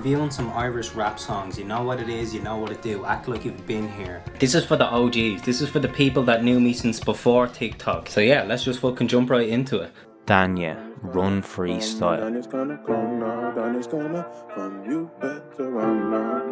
reviewing some Irish rap songs. You know what it is, you know what it do. Act like you've been here. This is for the OGs. This is for the people that knew me since before TikTok. So yeah, let's just fucking jump right into it. Dania, Run Freestyle. Dania's gonna come now, Dania's gonna come, you better run now.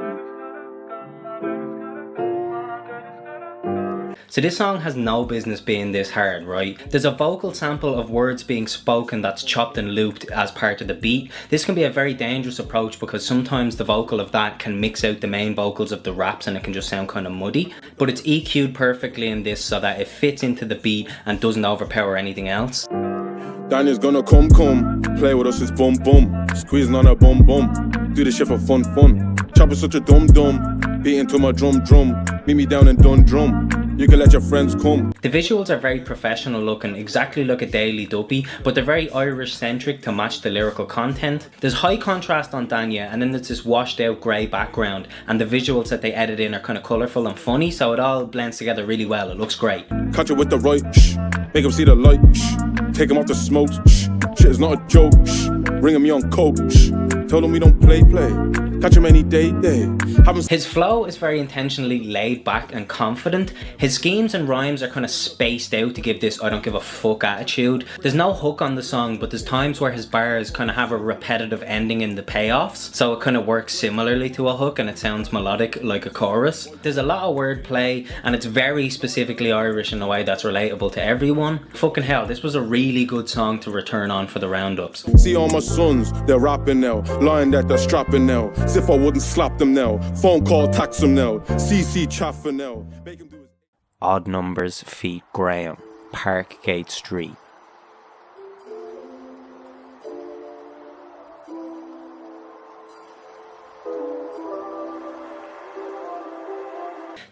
So this song has no business being this hard, right? There's a vocal sample of words being spoken that's chopped and looped as part of the beat. This can be a very dangerous approach because sometimes the vocal of that can mix out the main vocals of the raps and it can just sound kind of muddy. But it's EQ'd perfectly in this so that it fits into the beat and doesn't overpower anything else. Dania's gonna come, play with us, it's boom boom, squeezing on a bum bum, do this shit for fun. Chopper's such a dum, beating to my drum, meet me down in Dundrum. You can let your friends come. The visuals are very professional looking, exactly like a Daily Duppy, but they're very Irish centric to match the lyrical content. There's high contrast on Dania, and then there's this washed out grey background, and the visuals that they edit in are kind of colourful and funny, so it all blends together really well. It looks great. Catch it with the right, make them see the light, take them off the smoke, shit is not a joke, bring them on coke, tell them we don't play. Catch him any day. His flow is very intentionally laid back and confident. His schemes and rhymes are kind of spaced out to give this I don't give a fuck attitude. There's no hook on the song, but there's times where his bars kind of have a repetitive ending in the payoffs, so it kind of works similarly to a hook and it sounds melodic like a chorus. There's a lot of wordplay and it's very specifically Irish in a way that's relatable to everyone. Fucking hell, this was a really good song to return on for the roundups. See all my sons, they're rapping now, lying that they're strapping now. As if I wouldn't slap them now. Phone call, tax them now. CC chaffing now. Make him do his... Odd Numbers feat Graham, Parkgate Street.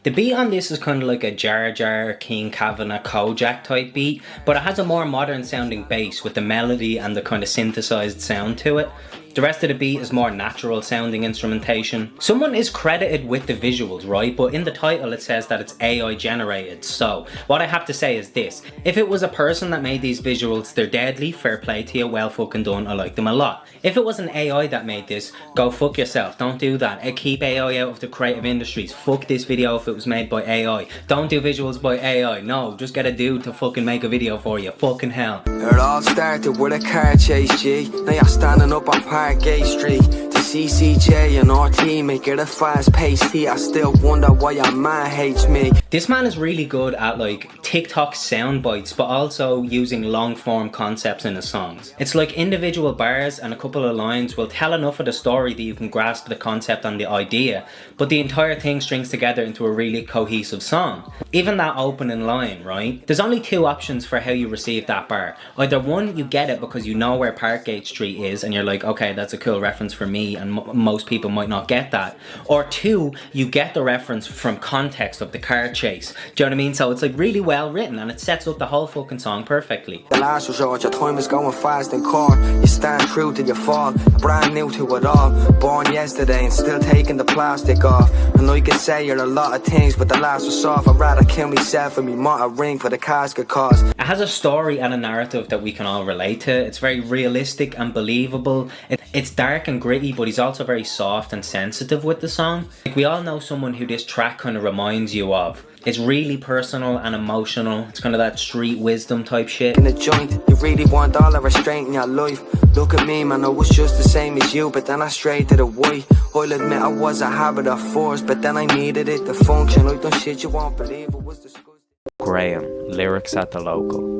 The beat on this is kind of like a Jar Jar, King Kavanagh, Kojak type beat, but it has a more modern sounding bass with the melody and the kind of synthesized sound to it. The rest of the beat is more natural sounding instrumentation. Someone is credited with the visuals, right? But in the title it says that it's AI generated. So what I have to say is this: if it was a person that made these visuals, they're deadly, fair play to you, well fucking done, I like them a lot. If it was an AI that made this, go fuck yourself, don't do that. Keep AI out of the creative industries. Fuck this video if it was made by AI. Don't do visuals by AI, no, just get a dude to fucking make a video for you, fucking hell. It all started with a car chase, G. Now you're standing up on Parkgate Street. To CCJ and RT make it a fast paced tea. I still wonder why your man hates me. This man is really good at like TikTok sound bites, but also using long form concepts in his songs. It's like individual bars and a couple of lines will tell enough of the story that you can grasp the concept and the idea, but the entire thing strings together into a really cohesive song. Even that opening line, right? There's only two options for how you receive that bar. Either one, you get it because you know where Parkgate Street is and you're like, okay, that's a cool reference for me and most people might not get that. Or two, you get the reference from context of the car chase. Do you know what I mean? So it's like really well written and it sets up the whole fucking song perfectly. The last resort, your time is going fast and car. You stand true till you fall, brand new to it all. Born yesterday and still taking the plastic off. And I could say you're a lot of things, but the last was soft. I'd rather kill myself and me mount a ring for the casket cause. It has a story and a narrative that we can all relate to. It's very realistic and believable. It's dark and gritty, but he's also very soft and sensitive with the song. Like, we all know someone who this track kind of reminds you of. It's really personal and emotional. It's kind of that street wisdom type shit. In the joint, you really want all the restraint in your life. Look at me, man, I was just the same as you, but then I strayed to the white. I'll admit I was a habit of force, but then I needed it to function. I done shit you won't believe, it was disgusting. Graham, lyrics at the local.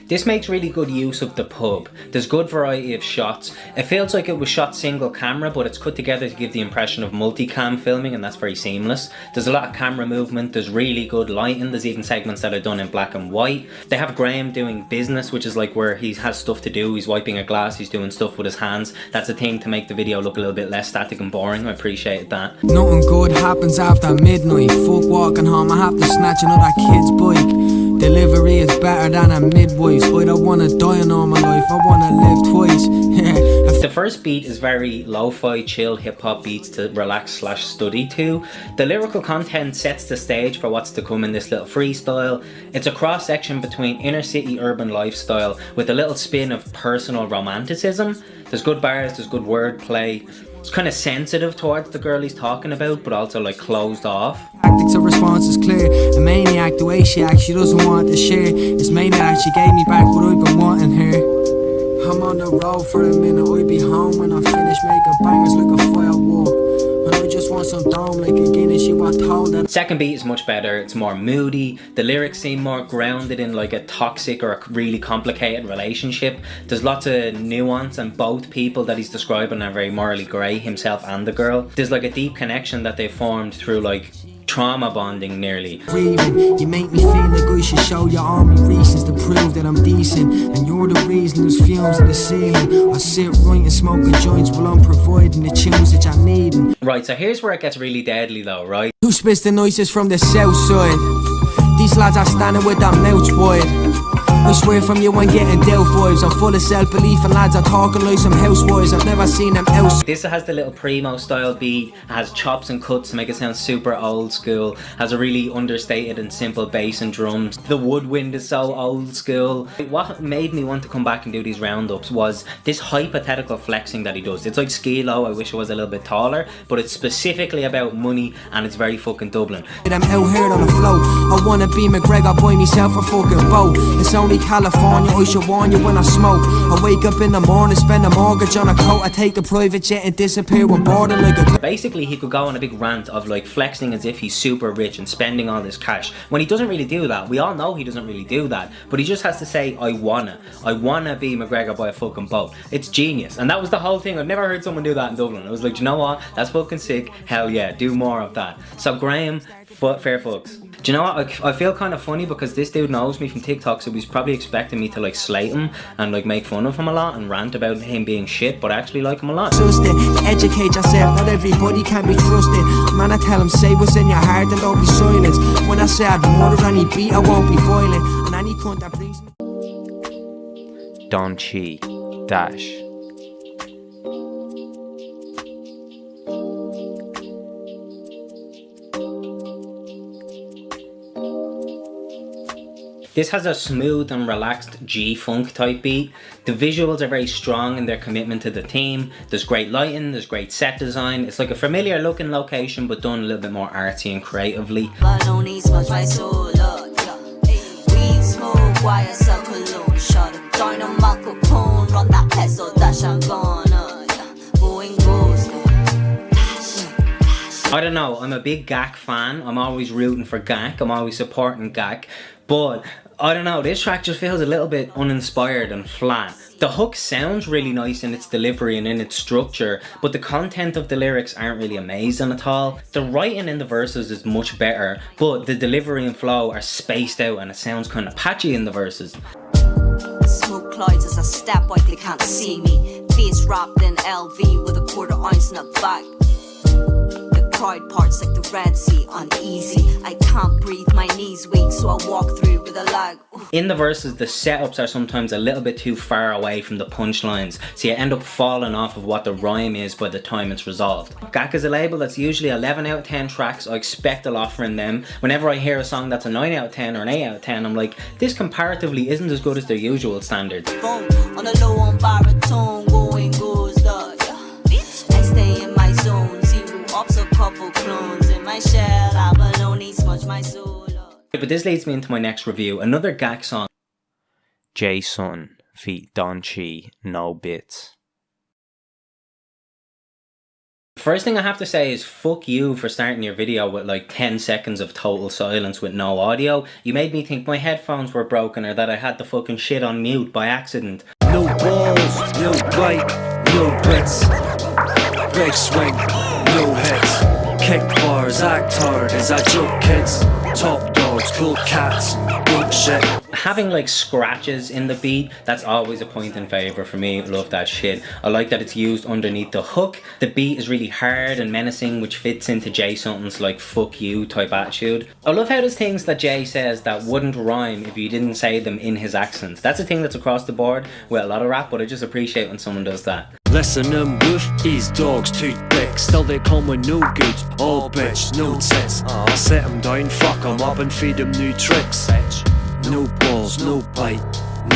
This makes really good use of the pub. There's good variety of shots. It feels like it was shot single camera, but it's cut together to give the impression of multicam filming, and that's very seamless. There's a lot of camera movement, there's really good lighting, there's even segments that are done in black and white. They have Graham doing business, which is like where he has stuff to do, he's wiping a glass, he's doing stuff with his hands. That's a thing to make the video look a little bit less static and boring, I appreciate that. Nothing good happens after midnight. Fuck walking home, I have to snatch another kid's bike. Delivery is better than a midwife. I don't wanna die in all my life, I wanna live twice. The first beat is very lo-fi, chill hip-hop beats to relax/study to. The lyrical content sets the stage for what's to come in this little freestyle. It's a cross-section between inner city urban lifestyle with a little spin of personal romanticism. There's good bars, there's good wordplay. It's kind of sensitive towards the girl he's talking about, but also like closed off. Tactics of response is clear. A maniac, the way she acts, she doesn't want to share. It's mainly that she gave me back what I've been wanting her. I'm on the road for a minute, I'll be home when I finish making bangers like a firework. And I just want some dome like a Guinness, you are told that. Second beat is much better, it's more moody. The lyrics seem more grounded in like a toxic or a really complicated relationship. There's lots of nuance, and both people that he's describing are very morally grey, himself and the girl. There's like a deep connection that they formed through like trauma bonding nearly. Breathing, you make me feel like I should show you all my reasons to prove that I'm decent. And you're the reason there's fumes in the ceiling. I sit right and smoking joints while I'm providing the tunes that you're needing. Right, so here's where it gets really deadly though, right? Who spits the noises from the south side? These lads are standing with their mouths wide. I swear from you I'm getting dealt vibes. I'm full of self-belief and lads are talking like some housewives. I've never seen them else. This has the little primo style beat, has chops and cuts to make it sound super old school, has a really understated and simple bass and drums. The woodwind is so old school. What made me want to come back and do these roundups was this hypothetical flexing that he does. It's like Ski-Lo, I wish I was a little bit taller, but it's specifically about money and it's very fucking Dublin. I'm out here on the flow. I wanna be McGregor, buy myself a fucking boat. It's only California, I should warn you when I smoke. I wake up in the morning, spend a mortgage on a coat. I take the private jet and disappear when boarding like a... Basically, he could go on a big rant of like flexing as if he's super rich and spending all this cash, when he doesn't really do that. We all know he doesn't really do that, but he just has to say, I wanna be McGregor by a fucking boat. It's genius, and that was the whole thing. I've never heard someone do that in Dublin. I was like, you know what? That's fucking sick. Hell yeah, do more of that. So Graham, fair fucks. Do you know what? I feel kind of funny because this dude knows me from TikTok, so he's probably expecting me to like slate him and like make fun of him a lot and rant about him being shit, but I actually like him a lot. Educate yourself, not everybody can be trusted. Man, I tell him, say what's in your heart and don't be silent. When I say I'd murder any beat, I won't be violent. And any cunt that brings me... Don Chi Dash. This has a smooth and relaxed G-funk type beat. The visuals are very strong in their commitment to the theme. There's great lighting, there's great set design. It's like a familiar looking location but done a little bit more artsy and creatively. I don't know, I'm a big Gak fan. I'm always rooting for Gak, I'm always supporting Gak. But I don't know, this track just feels a little bit uninspired and flat. The hook sounds really nice in its delivery and in its structure, but the content of the lyrics aren't really amazing at all. The writing in the verses is much better, but the delivery and flow are spaced out and it sounds kind of patchy in the verses. Smoke clouds as I step out, they can't see me. Face wrapped in LV with a quarter ounce in a bag. Pride parts like the Red Sea, uneasy. I can't breathe, my knees weak, so I walk through with a lag. In the verses, the setups are sometimes a little bit too far away from the punchlines, so you end up falling off of what the rhyme is by the time it's resolved. Gak is a label that's usually 11 out of 10 tracks. I expect a lot from them. Whenever I hear a song that's a 9 out of 10 or an 8 out of 10, I'm like, this comparatively isn't as good as their usual standards. On a low on baritone, going goes the I stay in my zone. Ups a couple clones in my shell, abalone smudge my soul. But this leads me into my next review, another Gak song. J Sun feat Don Chi, No Bits. First thing I have to say is fuck you for starting your video with like 10 seconds of total silence with no audio. You made me think my headphones were broken or that I had the fucking shit on mute by accident. No balls, no bite, no bits. Big swing, no hits. Kick bars, act hard as I joke kids. Top dog. dogs, cool cats, good shit. Having like scratches in the beat, that's always a point in favour for me. Love that shit. I like that it's used underneath the hook. The beat is really hard and menacing, which fits into Jay Sutton's like fuck you type attitude. I love how there's things that Jay says that wouldn't rhyme if you didn't say them in his accent. That's a thing that's across the board with a lot of rap, but I just appreciate when someone does that. Listen them with these dogs, toothpicks. Still they come with no good, all bitch, no tits. Set them down, fuck them up and feed them new tricks. No balls, no bite,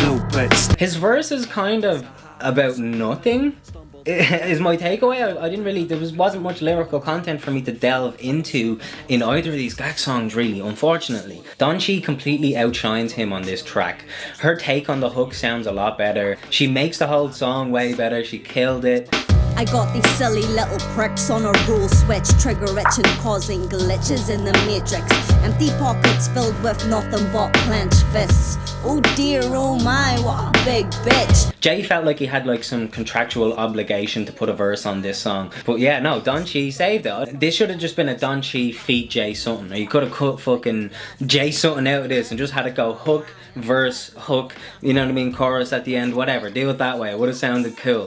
no bits. His verse is kind of about nothing, is my takeaway. I didn't really, wasn't much lyrical content for me to delve into in either of these Gak songs really, unfortunately. Donchi completely outshines him on this track. Her take on the hook sounds a lot better. She makes the whole song way better. She killed it. I got these silly little pricks on a rule switch, trigger rich and causing glitches in the matrix. Empty pockets filled with nothing but clenched fists. Oh dear, oh my, what a big bitch. Jay felt like he had like some contractual obligation to put a verse on this song. But yeah, no, Donchi saved it. This should have just been a Donchi feat Jay Sutton. Or you could have cut fucking Jay Sutton out of this and just had it go hook, verse, hook, you know what I mean, chorus at the end, whatever. Do it that way. It would have sounded cool.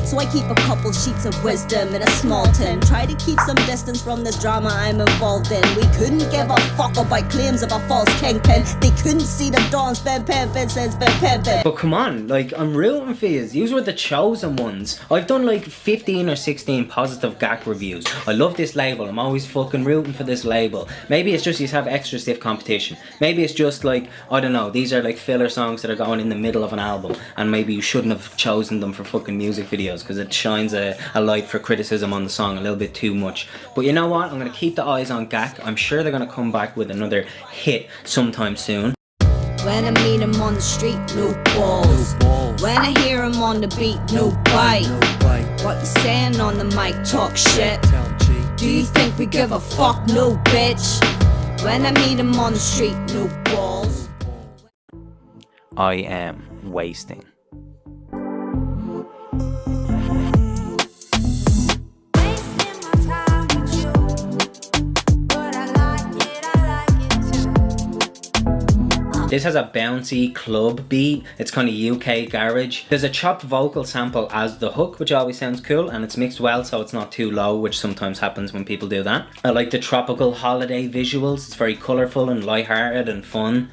So I keep a couple sheets of wisdom in a small tin. Try to keep some distance from this drama I'm involved in. We couldn't give a fuck about claims of a false kingpin. They couldn't see the dawn's been pimpin' since been pimpin'. But come on, like, I'm rooting for yous. Yous were the chosen ones. I've done like 15 or 16 positive Gak reviews. I love this label. I'm always fucking rooting for this label. Maybe it's just you have extra stiff competition. Maybe it's just like, I don't know, these are like filler songs that are going in the middle of an album, and maybe you shouldn't have chosen them for fucking music videos because it shines a light for criticism on the song a little bit too much. But you know what? I'm going to keep the eyes on Gak. I'm sure they're going to come back with another hit sometime soon. When I meet him on the street, no balls. When I hear him on the beat, no bite. What you saying on the mic, talk shit. Do you think we give a fuck? No bitch. When I meet him on the street, no balls. I am wasting. This has a bouncy club beat. It's kind of UK garage. There's a chopped vocal sample as the hook, which always sounds cool, and it's mixed well so it's not too low, which sometimes happens when people do that. I like the tropical holiday visuals. It's very colourful and lighthearted and fun.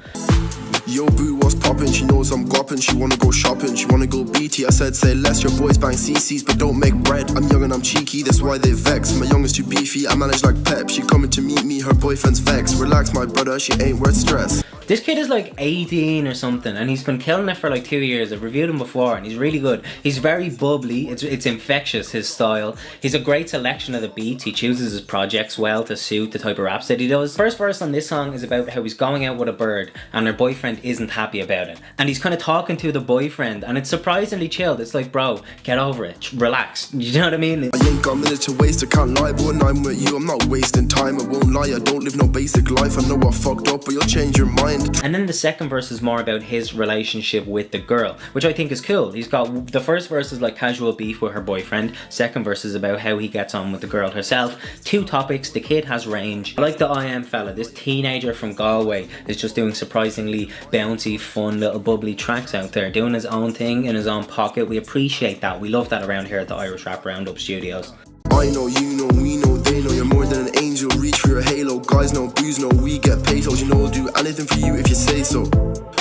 Yo boo, what's poppin'? She knows I'm guappin'. She wanna go shopping, she wanna go BT. I said say less, your boys bang CCs but don't make bread. I'm young and I'm cheeky, that's why they vex. My young is too beefy, I manage like Pep. She coming to meet me, her boyfriend's vex. Relax my brother, she ain't worth stress. This kid is like 18 or something and he's been killing it for like 2 years. I've reviewed him before and he's really good. He's very bubbly, it's infectious, his style. He's a great selection of the beats. He chooses his projects well to suit the type of raps that he does. First verse on this song is about how he's going out with a bird and her boyfriend isn't happy about it. And he's kind of talking to the boyfriend and it's surprisingly chilled. It's like, bro, get over it, relax. You know what I mean? I ain't got minutes to waste, I can't lie. But when I'm with you, I'm not wasting time. I won't lie, I don't live no basic life. I know I fucked up, but you'll change your mind. And then the second verse is more about his relationship with the girl, which I think is cool. He's got, the first verse is like casual beef with her boyfriend. Second verse is about how he gets on with the girl herself. Two topics, the kid has range. I like the I Am fella, this teenager from Galway is just doing surprisingly bouncy, fun, little bubbly tracks out there, doing his own thing in his own pocket. We appreciate that. We love that around here at the Irish Rap Roundup Studios. I know, you know, we know, they know. You're more than an angel, reach for your halo. Guys know, booze know, we get pesos. You know I'll do anything for you if you say so.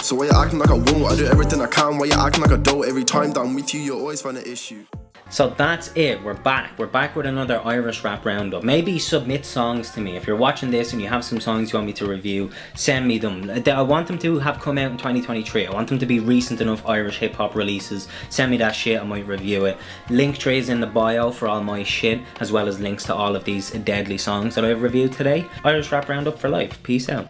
So why you acting like I won't? I do everything I can. Why you acting like I don't? Every time that I'm with you, you always find an issue. So that's it, we're back with another Irish Rap Roundup. Maybe submit songs to me. If you're watching this and you have some songs you want me to review, send me them. I want them to have come out in 2023. I want them to be recent enough Irish hip hop releases. Send me that shit, I might review it. Linktree is in the bio for all my shit, as well as links to all of these deadly songs that I've reviewed today. Irish Rap Roundup for life. Peace out.